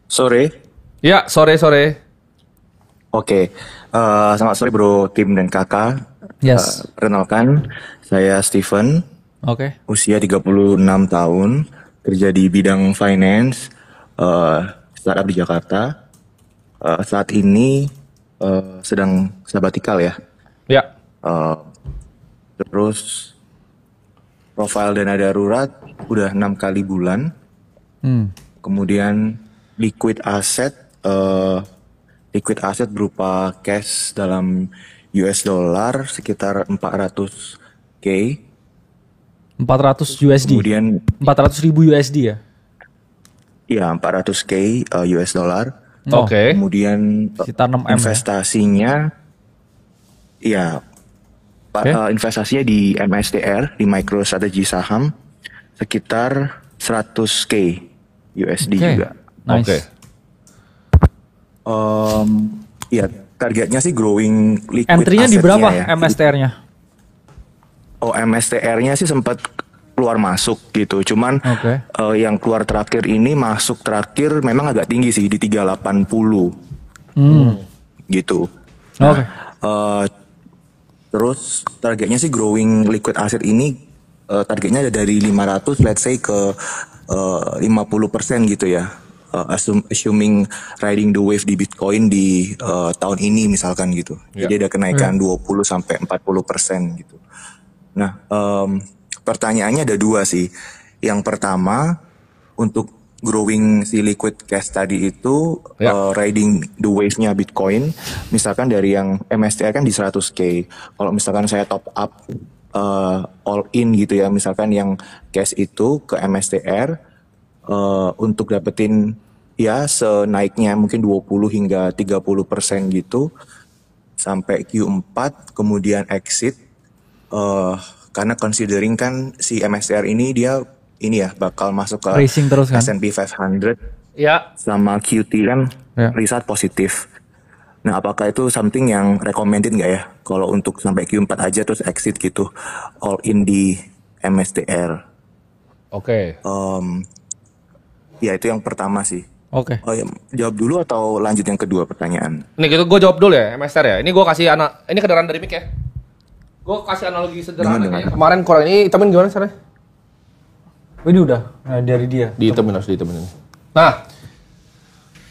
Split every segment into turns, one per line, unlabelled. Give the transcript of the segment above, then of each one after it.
Sore.
Ya, sore-sore.
Oke. Selamat sore bro, tim dan kakak.
Yes.
Perkenalkan, saya Steven,
Oke.
usia 36 tahun, kerja di bidang finance, startup di Jakarta. Saat ini sedang sabbatical ya.
Ya.
Eh, Terus profil dana darurat udah 6 kali bulan. Kemudian liquid asset berupa cash dalam US dollar sekitar 400k.
400 USD.
Kemudian
400 ribu USD ya?
ya 400k US dollar.
Oke.
Kemudian
Sekitar 6 M ya?
investasinya ya
Oke.
investasinya di MSTR, di MicroStrategy saham sekitar 100k USD
Oke.
juga.
Nice.
Oke.
Ya targetnya sih growing liquid
Entry-nya di
assetnya
berapa
ya.
MSTR-nya?
Oh, MSTR-nya sih sempat keluar masuk gitu. Cuman
Oke.
yang keluar terakhir ini masuk terakhir memang agak tinggi sih di 380 gitu.
Oke.
Eh, Terus targetnya sih growing liquid asset ini targetnya ada dari 500 let's say ke 50% gitu ya. Assuming riding the wave di Bitcoin di tahun ini misalkan gitu. Jadi ada kenaikan 20 sampai 40% gitu. Nah, pertanyaannya ada dua sih. Yang pertama, untuk growing si liquid cash tadi itu riding the wave-nya Bitcoin, misalkan dari yang MSTR kan di 100k. Kalau misalkan saya top up all in gitu ya, misalkan yang cash itu ke MSTR untuk dapetin ya senaiknya mungkin 20 hingga 30% gitu sampai Q4 kemudian exit. Karena considering kan si MSCR ini dia ini ya bakal masuk ke
Racing terus kan?
S&P 500
Ya.
sama QT kan
Ya.
riset positif. Nah, apakah itu something yang recommended nggak ya kalau untuk sampai Q4 aja terus exit gitu all in di MSTR?
Oke.
Ya itu yang pertama sih.
Oke.
Oh ya, jawab dulu atau lanjut yang kedua pertanyaan?
Ini gitu gue jawab dulu ya, MSR ya. Ini gue kasih ini kedengaran dari mic ya. Gue kasih analogi sederhana
Dengar.
kayaknya. Kemarin kurang ini hitamin gimana caranya?
Ini udah dari dia.
Dihitamin harus dihitamin. Nah,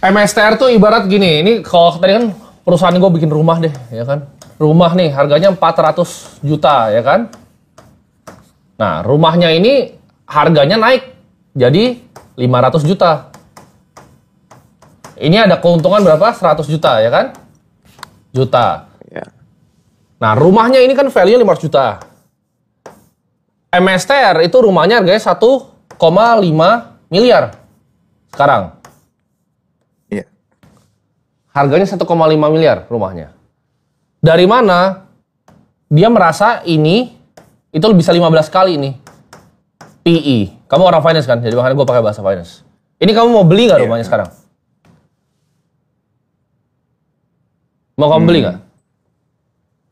MSTR tuh ibarat gini. Ini kalau tadi kan perusahaan gue bikin rumah deh, ya kan. Rumah nih harganya 400 juta, ya kan. Nah, rumahnya ini harganya naik jadi 500 juta. Ini ada keuntungan berapa? 100 juta, ya kan? Juta.
Ya.
Nah, rumahnya ini kan value 500 juta. MSTR itu rumahnya harganya 1,5 miliar sekarang.
Iya.
Harganya 1,5 miliar rumahnya. Dari mana dia merasa ini itu bisa 15 kali ini PE. Kamu orang finance kan? Jadi makanya gue pakai bahasa finance. Ini kamu mau beli nggak rumahnya sekarang? Mau kamu beli nggak?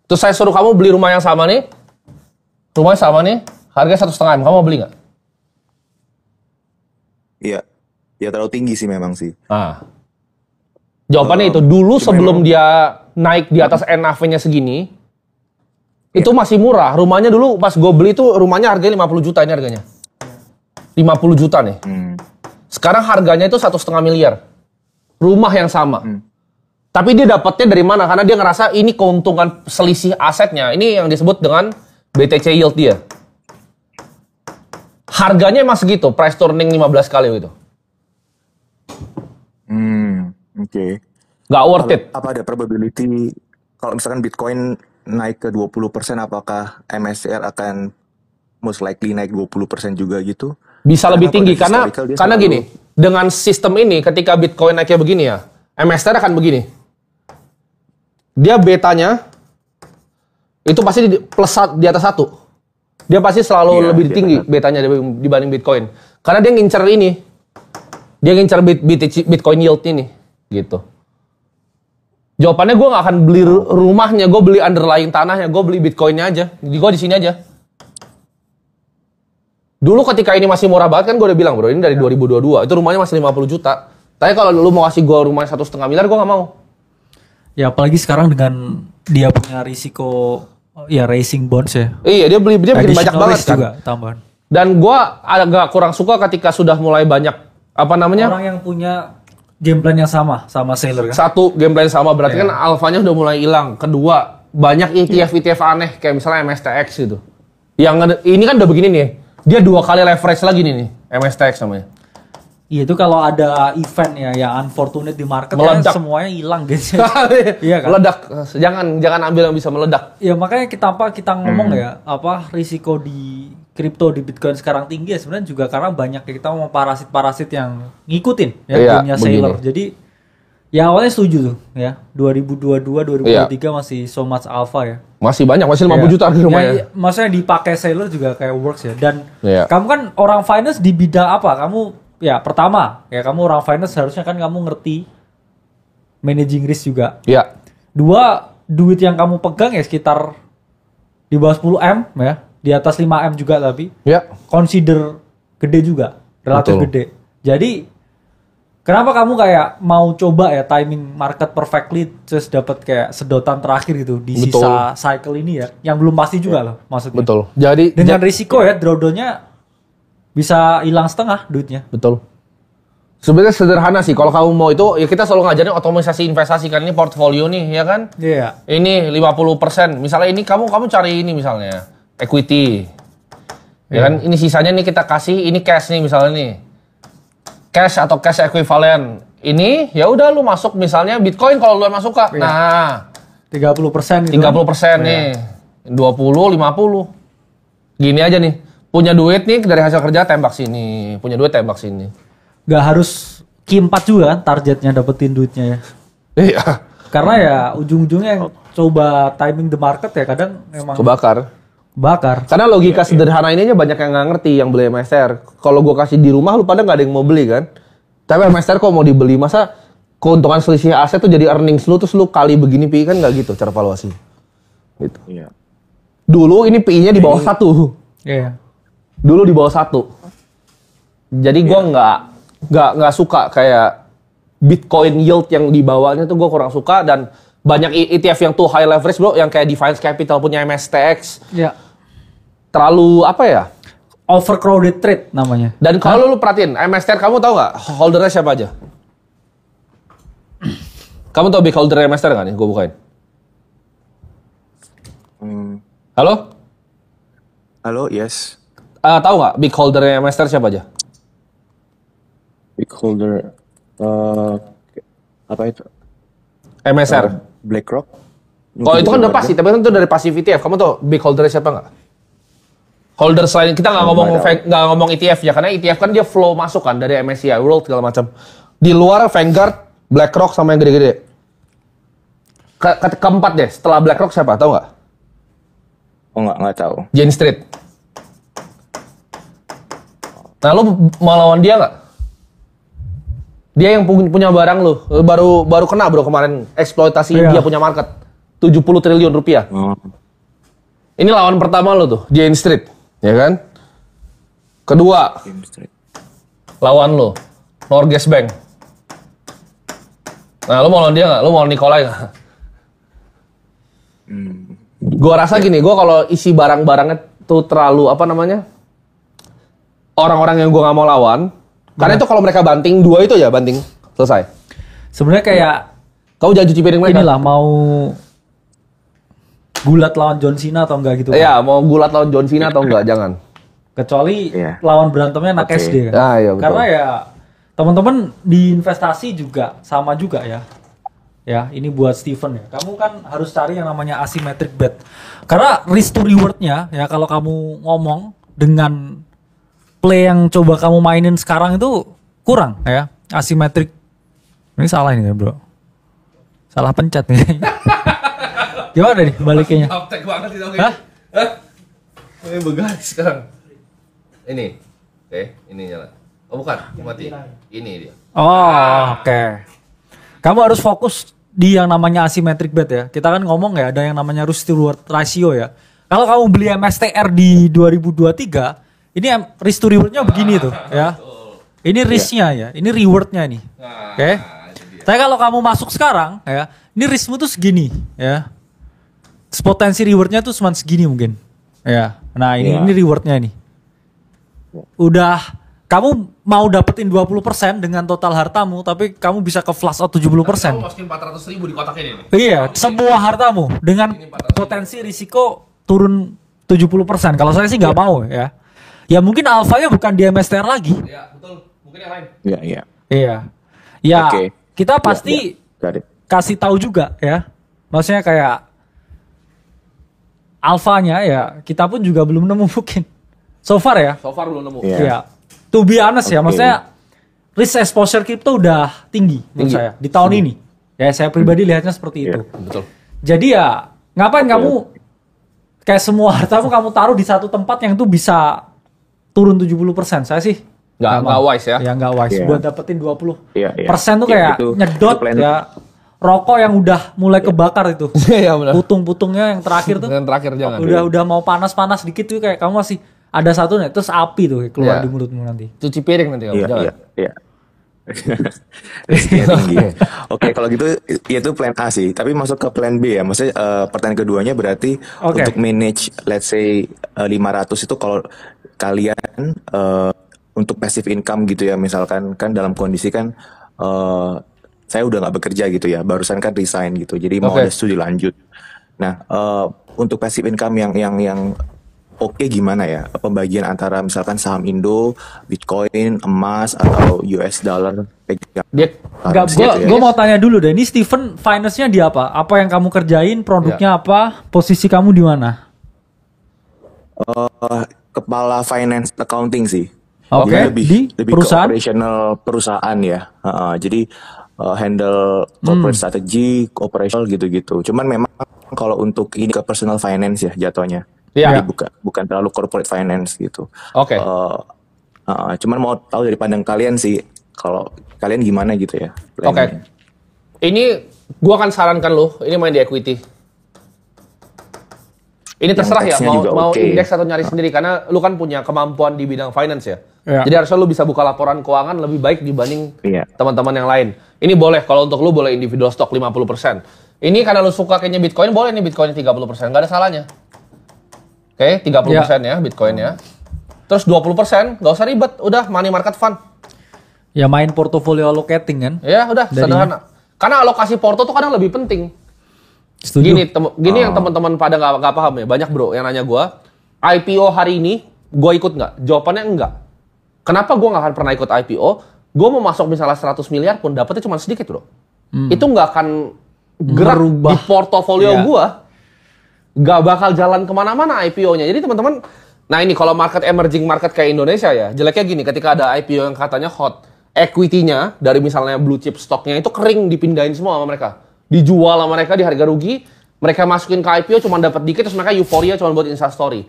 Terus saya suruh kamu beli rumah yang sama nih. Rumahnya sama nih. Harganya 1,5 M. Kamu mau beli nggak?
Iya. Ya terlalu tinggi sih memang sih.
Nah. Jawabannya itu. Dulu sebelum dia naik di atas NAV-nya segini. Itu masih murah. Rumahnya dulu pas gue beli itu rumahnya harganya 50 juta ini harganya. 50 juta nih. Sekarang harganya itu 1,5 miliar. Rumah yang sama. Tapi dia dapatnya dari mana? Karena dia ngerasa ini keuntungan selisih asetnya. Ini yang disebut dengan BTC yield dia. Harganya emang segitu, price turning 15 kali gitu.
Oke.
Nggak worth it.
Apa ada probability kalau misalkan Bitcoin naik ke 20%, apakah MSCR akan most likely naik 20% juga gitu?
Bisa lebih
Karena
tinggi
pada
karena
historical dia selalu-
gini, dengan sistem ini ketika Bitcoin naiknya begini ya, MSTR akan begini. Dia betanya itu pasti di atas 1. Dia pasti selalu
Iya,
lebih
di atas
tinggi
1.
betanya dibanding Bitcoin. Karena dia ngincer ini. Dia ngincer Bitcoin yield ini gitu. Jawabannya gue nggak akan beli rumahnya, gue beli underlying tanahnya, gue beli Bitcoinnya aja. Gue di sini aja. Dulu ketika ini masih murah banget kan gue udah bilang bro, ini dari 2022, itu rumahnya masih 50 juta. Tapi kalau lu mau kasih gue rumahnya 1,5 miliar, gue nggak mau.
Ya apalagi sekarang dengan dia punya risiko ya racing bonds ya.
Iya, dia bikin banyak
Additional
banget
risk
kan.
juga tambahan.
Dan gue agak kurang suka ketika sudah mulai banyak apa namanya?
Orang yang punya game plan yang sama Sailor kan.
Satu, game plan sama berarti kan alfanya udah mulai hilang. Kedua, banyak ETF aneh kayak misalnya MSTX gitu. Yang ini kan udah begini nih. Dia 2 kali leverage lagi nih MSTX namanya.
Iya itu kalau ada event ya yang unfortunate di market
Meledak.
ya semuanya hilang gitu. Iya kan?
Meledak. Jangan ambil yang bisa meledak.
Ya makanya kita ngomong ya apa risiko di kripto di Bitcoin sekarang tinggi ya sebenarnya juga karena banyak kita mau parasit-parasit yang ngikutin ya
Iya,
gamenya Sailor.
begini.
Jadi ya awalnya setuju tuh ya 2022 2023 masih so much alpha ya.
Masih banyak, masih 50
Iya.
juta harga rumahnya.
Ya, maksudnya dipakai Sailor juga kayak works ya. Dan
Iya.
kamu kan orang finance di bidang apa? Kamu ya pertama ya kamu orang finance harusnya kan kamu ngerti managing risk juga.
Iya.
Dua, duit yang kamu pegang ya sekitar di bawah 10 M ya, di atas 5 M juga tapi
Iya.
consider gede juga, relatif
Betul.
gede. Jadi kenapa kamu kayak mau coba ya timing market perfectly terus dapat kayak sedotan terakhir gitu di
Betul.
sisa cycle ini ya, yang belum pasti juga loh maksudnya.
Betul. Jadi
Dengan risiko ya drawdown-nya bisa hilang setengah duitnya.
betul. Sebenarnya sederhana sih kalau kamu mau itu ya kita selalu ngajarin otomatisasi investasi kan ini portfolio nih ya kan.
Iya.
Ini 50%. Misalnya ini kamu cari ini misalnya equity. Ya kan ini sisanya nih kita kasih ini cash nih misalnya nih. Cash atau cash equivalent. Ini ya udah lu masuk misalnya Bitcoin kalau lu emang suka.
Iya.
Nah,
30% gitu.
30% nih. 20 50. Gini aja nih. Punya duit nih dari hasil kerja tembak sini. Punya duit tembak sini.
Gak harus Q4 juga kan targetnya dapetin duitnya ya.
Iya.
Karena ya ujung-ujungnya yang coba timing the market ya kadang memang
Kebakar.
bakar.
Karena logika sederhana ini aja banyak yang nggak ngerti yang beli MSR. Kalau gue kasih di rumah lu pada nggak ada yang mau beli kan. Tapi MSR kok mau dibeli masa keuntungan selisih aset tuh jadi earnings lu terus lu kali begini PI kan nggak gitu cara valuasi. Gitu.
Iya.
Dulu ini PI-nya di bawah 1.
Iya.
Dulu di bawah 1. Jadi gue nggak suka kayak Bitcoin yield yang di bawahnya tuh gue kurang suka dan banyak ETF yang tuh high leverage bro yang kayak Defiance Capital punya MSTX
Ya.
terlalu apa ya?
Overcrowded trade namanya.
Dan kalau lu perhatiin, MSTR kamu tahu nggak holdernya siapa aja? Kamu tahu big holder MSTR nggak nih? Gue bukain. Halo?
Halo, yes.
Tahu nggak big holdernya MSTR siapa aja?
Big holder. Apa itu?
MSR.
BlackRock.
Kalau itu kan udah pasti, tapi kan itu dari passive ETF. Kamu tahu big holdernya siapa nggak? Holder selain kita nggak ngomong ETF ya, karena ETF kan dia flow masuk kan dari MSCI World segala macam. Di luar Vanguard, BlackRock sama yang gede-gede. Keempat deh, setelah BlackRock siapa? Tahu nggak?
Oh nggak tahu.
Jane Street. Nah, lu mau lawan dia nggak? Dia yang punya barang lu. Baru kena bro kemarin eksploitasi
Iya.
dia punya market. 70 triliun rupiah.
Oh.
Ini lawan pertama lu tuh, Jane Street. Ya kan? Kedua,
Game Street.
lawan lu, Norges Bank. Nah, lu mau lawan dia nggak? Lu mau lawan Nikolai nggak? Gua rasa gini, gua kalau isi barang-barangnya tuh terlalu apa namanya? Orang-orang yang gua nggak mau lawan, karena itu kalau mereka banting dua itu ya banting selesai.
Sebenarnya kayak
Kau jangan cuci piring mereka.
inilah mau gulat lawan John Cena atau enggak gitu.
Iya, mau gulat lawan John Cena atau enggak, jangan.
Kecuali
Iya.
lawan berantemnya anak
Oke.
SD kan.
Ah, iya, betul.
Karena ya teman-teman di investasi juga sama juga ya. Ya, ini buat Steven ya. Kamu kan harus cari yang namanya asymmetric bet. Karena risk to reward-nya ya kalau kamu ngomong dengan play yang coba kamu mainin sekarang itu kurang ya. Asymmetric. Ini salah ini ya, Bro. Salah pencet nih. Gimana nih baliknya?
Aptek banget itu.
Hah?
Ini begaris sekarang. Ini. Oke, ini nyala. Oh, bukan, mati. Ini dia.
Oh, oke. Kamu harus fokus di yang namanya asymmetric bet ya. Kita kan ngomong ya ada yang namanya risk to reward ratio ya. Kalau kamu beli MSTR di 2023, ini risk to reward-nya begini tuh ya. Ini risknya ya, ini rewardnya nih. Oke. Tapi kalau kamu masuk sekarang ya, ini riskmu tuh segini ya. Potensi rewardnya tuh cuma segini mungkin. Ya. Nah ini rewardnya nih. Udah kamu mau dapetin 20% dengan total hartamu, tapi kamu bisa ke flash out 70%.
Kamu masukin 400.000 di kotak ini nih.
Iya, semua hartamu dengan potensi risiko turun 70%. Kalau saya sih nggak mau ya. Ya mungkin alfanya bukan di MSTR lagi.
Ya, betul. Mungkin yang lain.
Iya.
Iya. Ya,
Oke.
kita pasti
Got it.
kasih tahu juga ya. Maksudnya kayak alfanya ya, kita pun juga belum nemu mungkin. So far ya.
So far belum nemu.
Iya.
Iya. To be honest ya,
Oke.
maksudnya risk exposure crypto udah tinggi menurut saya di tahun ini. Ya, saya pribadi lihatnya seperti itu.
Betul.
Jadi ya, ngapain kamu kayak semua hartamu kamu taruh di satu tempat yang tuh bisa turun 70%. Saya sih
Nggak wise ya.
Ya nggak wise.
Iya.
Buat dapetin 20%
Iya.
tuh
Iya,
kayak
itu
nyedot
plan.
ya. Rokok yang udah mulai kebakar itu.
Iya benar.
Putung-putungnya yang terakhir tuh.
Yang terakhir jangan.
Udah mau panas-panas dikit tuh kayak kamu masih ada satu nih, terus api tuh keluar
Iya.
di mulutmu nanti.
Cuci piring nanti kamu. Jangan.
Iya. Risknya tinggi. Oke, kalau gitu itu plan A sih. Tapi masuk ke plan B ya. Maksudnya pertanyaan keduanya berarti
Oke.
untuk manage let's say 500 itu kalau kalian untuk passive income gitu ya, misalkan kan dalam kondisi kan saya udah nggak bekerja gitu ya, barusan kan resign gitu. Jadi mau
Oke.
ada studi lanjut. Nah, untuk passive income yang oke gimana ya? Pembagian antara misalkan saham Indo, Bitcoin, emas atau US dollar pegang
Dia
Enggak,
currency gitu ya.
gue mau tanya dulu deh. Ini Steven finance-nya di apa? Apa yang kamu kerjain? Produknya apa? Posisi kamu di mana?
Kepala finance accounting sih.
Oke,
Jadi lebih
di
lebih
perusahaan?
ke operational perusahaan ya. Jadi handle corporate strategy, operational gitu-gitu. Cuman memang kalau untuk ini ke personal finance ya jatuhnya.
Iya.
Jadi bukan terlalu corporate finance gitu.
Oke.
Cuman mau tahu dari pandang kalian sih, kalau kalian gimana gitu ya?
Oke.
plannya.
Ini gua akan sarankan lo, ini main di equity. Ini terserah ya,
teksnya juga
mau
oke.
indeks atau nyari sendiri karena lu kan punya kemampuan di bidang finance ya.
Iya.
Jadi harusnya lu bisa buka laporan keuangan lebih baik dibanding
Iya.
teman-teman yang lain. Ini boleh kalau untuk lu boleh individual stock 50%. Ini karena lu suka kayaknya Bitcoin, boleh nih Bitcoin 30%, nggak ada salahnya. Oke, 30% ya Bitcoin ya. Terus 20% nggak usah ribet, udah money market fund.
Ya main portfolio allocating kan?
Ya udah sederhana. Karena alokasi porto tuh kadang lebih penting.
Setuju.
Gini yang teman-teman pada nggak paham ya. Banyak bro yang nanya gue, IPO hari ini gue ikut nggak? Jawabannya enggak. Kenapa gue nggak akan pernah ikut IPO? Gue mau masuk misalnya 100 miliar pun dapetnya cuma sedikit bro. Itu nggak akan gerak
Merubah.
di portofolio
Iya.
gue. Nggak bakal jalan kemana-mana IPO-nya. Jadi teman-teman, nah ini kalau market emerging market kayak Indonesia ya, jeleknya gini, ketika ada IPO yang katanya hot, equity-nya dari misalnya blue chip stocknya itu kering dipindahin semua sama mereka. Dijual sama mereka di harga rugi, mereka masukin ke IPO cuma dapat dikit, terus mereka euforia cuma buat instastory.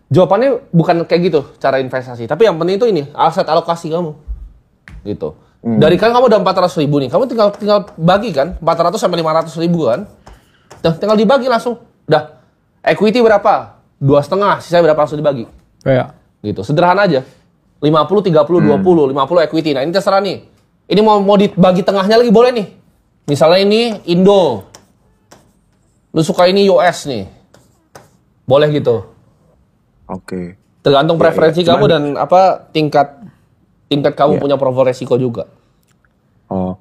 Jawabannya bukan kayak gitu cara investasi, tapi yang penting itu ini, aset alokasi kamu. Gitu. Dari kan kamu udah 400.000 nih, kamu tinggal bagi kan, 400 sampai 500.000 kan. Tinggal dibagi langsung. Udah. Equity berapa? 2,5, sisa berapa langsung dibagi.
Kayak
Gitu. Sederhana aja. 50, 30, 20, 50 equity. Nah, ini terserah nih. Ini mau dibagi tengahnya lagi boleh nih. Misalnya ini Indo. Lu suka ini US nih. Boleh gitu.
Oke.
Tergantung preferensi kamu dan apa tingkat kamu
Iya.
punya profil resiko juga.
Oh,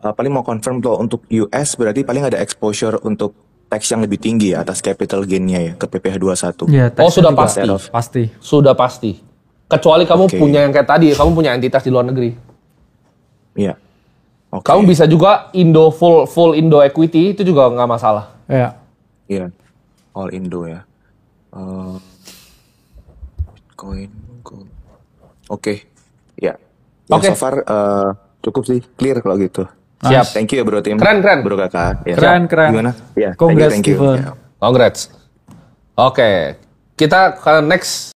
paling mau confirm tuh untuk US berarti paling ada exposure untuk tax yang lebih tinggi ya atas capital gain-nya ya ke PPh 21.
ya,
Oh,
teksnya
sudah
juga
pasti.
Pasti.
Sudah pasti. Kecuali kamu
Oke.
punya yang kayak tadi, kamu punya entitas di luar negeri.
Iya. Oke.
Kamu bisa juga Indo full Indo equity itu juga nggak masalah.
Ya.
Iya. All Indo ya. Bitcoin, gold. Oke. Ya. Ya,
Oke.
so far cukup sih clear kalau gitu.
Siap.
Thank you ya bro tim.
Keren.
Bro kakak. Ya.
Keren.
Gimana? Ya.
Congrats,
thank you.
Steven.
Ya.
Congrats. Oke. Kita ke next